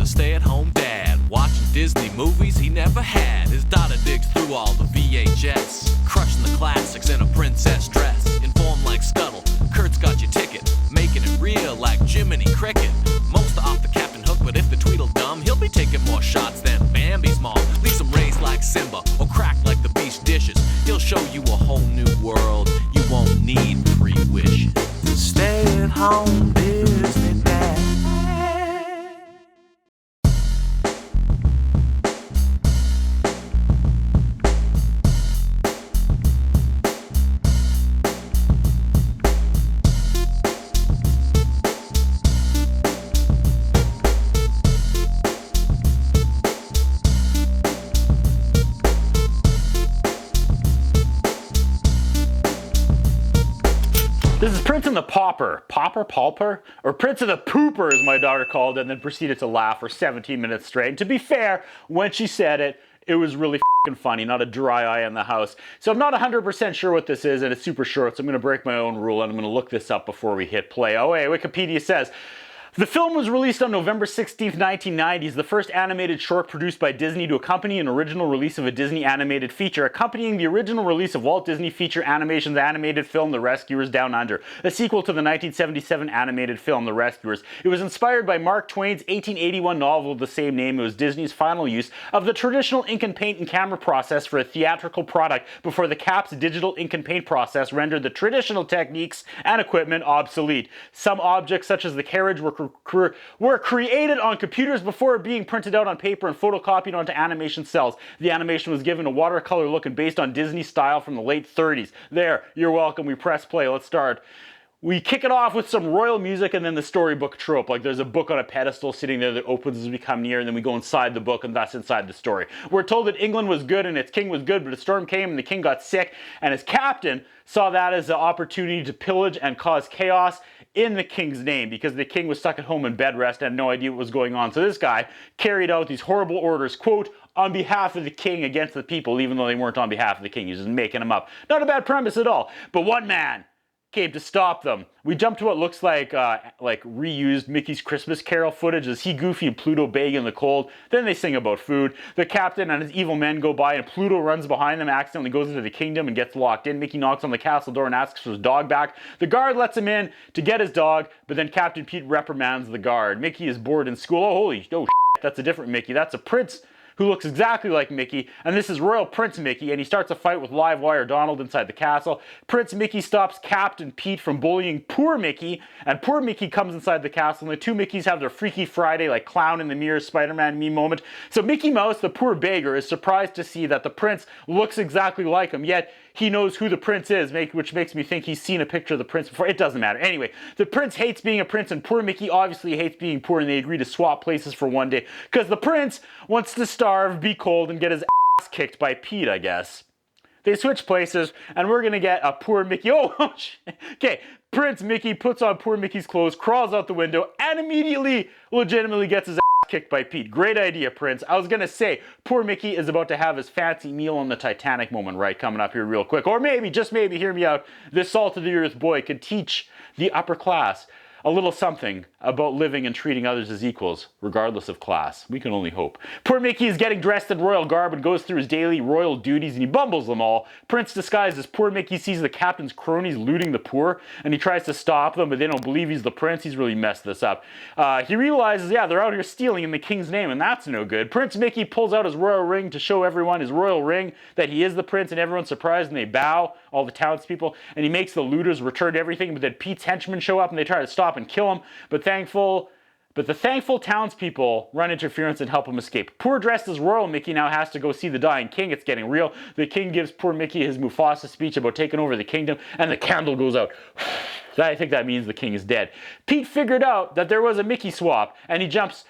a stay-at-home dad, watching Disney movies he never had. His daughter digs through all the VHS, crushing the classics in a princess dress. Informed like Scuttle, Kurt's got your ticket, making it real like Jiminy Cricket. Most are off the Captain Hook, but if the Tweedledum, he'll be taking more shots than Bambi's mom. Leaves him raised like Simba, or cracked like the beach dishes. He'll show you a whole new world, you won't need 3 wishes. Stay at home, Disney Dad. This is Prince and the Pauper. Pauper? Or Prince of the Pooper, as my daughter called it, and then proceeded to laugh for 17 minutes straight. And to be fair, when she said it, it was really f***ing funny, not a dry eye in the house. So I'm not 100% sure what this is, and it's super short, so I'm going to break my own rule, and I'm going to look this up before we hit play. Oh, wait, Wikipedia says, the film was released on November 16th, 1990s, the first animated short produced by Disney to accompany an original release of a Disney animated feature, accompanying the original release of Walt Disney Feature Animation's animated film The Rescuers Down Under, a sequel to the 1977 animated film The Rescuers. It was inspired by Mark Twain's 1881 novel of the same name. It was Disney's final use of the traditional ink and paint and camera process for a theatrical product before the CAP's digital ink and paint process rendered the traditional techniques and equipment obsolete. Some objects, such as the carriage, were created on computers before being printed out on paper and photocopied onto animation cells. The animation was given a watercolor look and based on Disney style from the late 30s. There, you're welcome. We press play. Let's start. We kick it off with some royal music and then the storybook trope. Like there's a book on a pedestal sitting there that opens as we come near, and then we go inside the book, and that's inside the story. We're told that England was good and its king was good, but a storm came and the king got sick, and his captain saw that as an opportunity to pillage and cause chaos in the king's name, because the king was stuck at home in bed rest and had no idea what was going on. So this guy carried out these horrible orders, quote, on behalf of the king against the people, even though they weren't on behalf of the king. He was just making them up. Not a bad premise at all. But one man came to stop them. We jump to what looks like reused Mickey's Christmas Carol footage as he, Goofy, and Pluto beg in the cold. Then they sing about food. The captain and his evil men go by, and Pluto runs behind them, accidentally goes into the kingdom and gets locked in. Mickey knocks on the castle door and asks for his dog back. The guard lets him in to get his dog, but then Captain Pete reprimands the guard. Mickey is bored in school. Oh shit, that's a different Mickey. That's a prince who looks exactly like Mickey, and this is Royal Prince Mickey, and he starts a fight with Live Wire Donald inside the castle. Prince Mickey stops Captain Pete from bullying Poor Mickey, and Poor Mickey comes inside the castle, and the two Mickeys have their Freaky Friday, like clown in the mirror, Spider-Man meme moment. So Mickey Mouse, the poor beggar, is surprised to see that the prince looks exactly like him, yet he knows who the prince is, which makes me think he's seen a picture of the prince before. It doesn't matter. Anyway, the prince hates being a prince, and poor Mickey obviously hates being poor, and they agree to swap places for one day, because the prince wants to starve, be cold, and get his ass kicked by Pete, I guess. They switch places, and we're gonna get a poor Mickey. Okay, Prince Mickey puts on poor Mickey's clothes, crawls out the window, and immediately, legitimately gets his ass kicked by Pete. Great idea, Prince. I was gonna say, poor Mickey is about to have his fancy meal on the Titanic moment, right? Coming up here real quick. Or maybe, just maybe, hear me out, this salt of the earth boy could teach the upper class a little something about living and treating others as equals, regardless of class. We can only hope. Poor Mickey is getting dressed in royal garb and goes through his daily royal duties, and he bumbles them all. Prince, disguised as poor Mickey, sees the captain's cronies looting the poor, and he tries to stop them, but they don't believe he's the prince. He's really messed this up. He realizes, they're out here stealing in the king's name, and that's no good. Prince Mickey pulls out his royal ring to show everyone his royal ring, that he is the prince, and everyone's surprised, and they bow, all the townspeople, and he makes the looters return everything, but then Pete's henchmen show up, and they try to stop and kill him, but the thankful townspeople run interference and help him escape. Poor dressed as Royal Mickey now has to go see the dying king. It's getting real. The king gives poor Mickey his Mufasa speech about taking over the kingdom, and the candle goes out. I think that means the king is dead. Pete figured out that there was a Mickey swap, and he jumps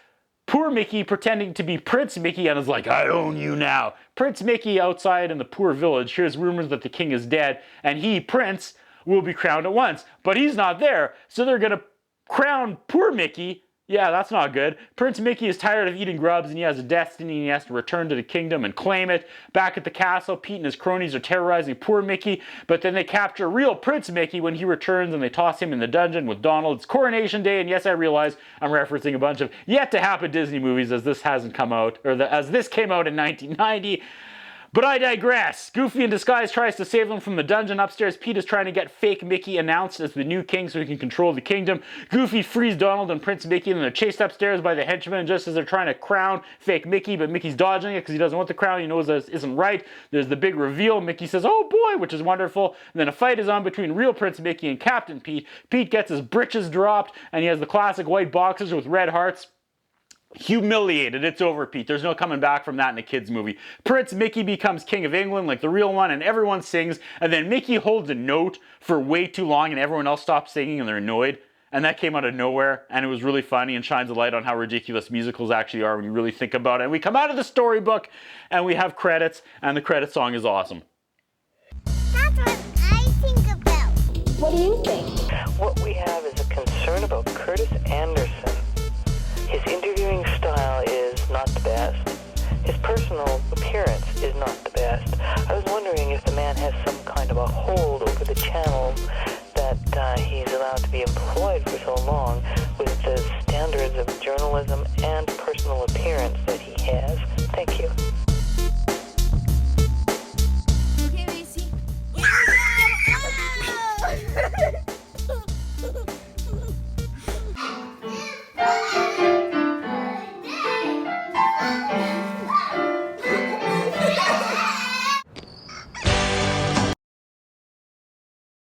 poor Mickey pretending to be Prince Mickey and is like, I own you now. Prince Mickey, outside in the poor village, hears rumors that the king is dead, and he, Prince, will be crowned at once. But he's not there, so they're going to crown poor Mickey Yeah, that's not good. Prince Mickey is tired of eating grubs and he has a destiny and he has to return to the kingdom and claim it. Back at the castle, Pete and his cronies are terrorizing poor Mickey, but then they capture real Prince Mickey when he returns and they toss him in the dungeon with Donald. It's Coronation Day, and yes, I realize I'm referencing a bunch of yet to happen Disney movies as this hasn't come out, or as this came out in 1990. But I digress. Goofy in disguise tries to save them from the dungeon. Upstairs, Pete is trying to get fake Mickey announced as the new king so he can control the kingdom. Goofy frees Donald and Prince Mickey, and they're chased upstairs by the henchmen just as they're trying to crown fake Mickey, but Mickey's dodging it because he doesn't want the crown. He knows that isn't right. There's the big reveal. Mickey says, "Oh boy," which is wonderful. And then a fight is on between real Prince Mickey and Captain Pete. Pete gets his britches dropped, and he has the classic white boxers with red hearts. Humiliated. It's over, Pete. There's no coming back from that in a kid's movie. Prince Mickey becomes King of England like the real one, and everyone sings, and then Mickey holds a note for way too long and everyone else stops singing and they're annoyed. And that came out of nowhere, and it was really funny and shines a light on how ridiculous musicals actually are when you really think about it. And we come out of the storybook and we have credits, and the credit song is awesome. That's what I think about. What do you think? What we have is a concern about Curtis Anderson. His interviewing style is not the best. His personal appearance is not the best. I was wondering if the man has some kind of a hold over the channel that he's allowed to be employed for so long with the standards of journalism and personal appearance that he has. Thank you.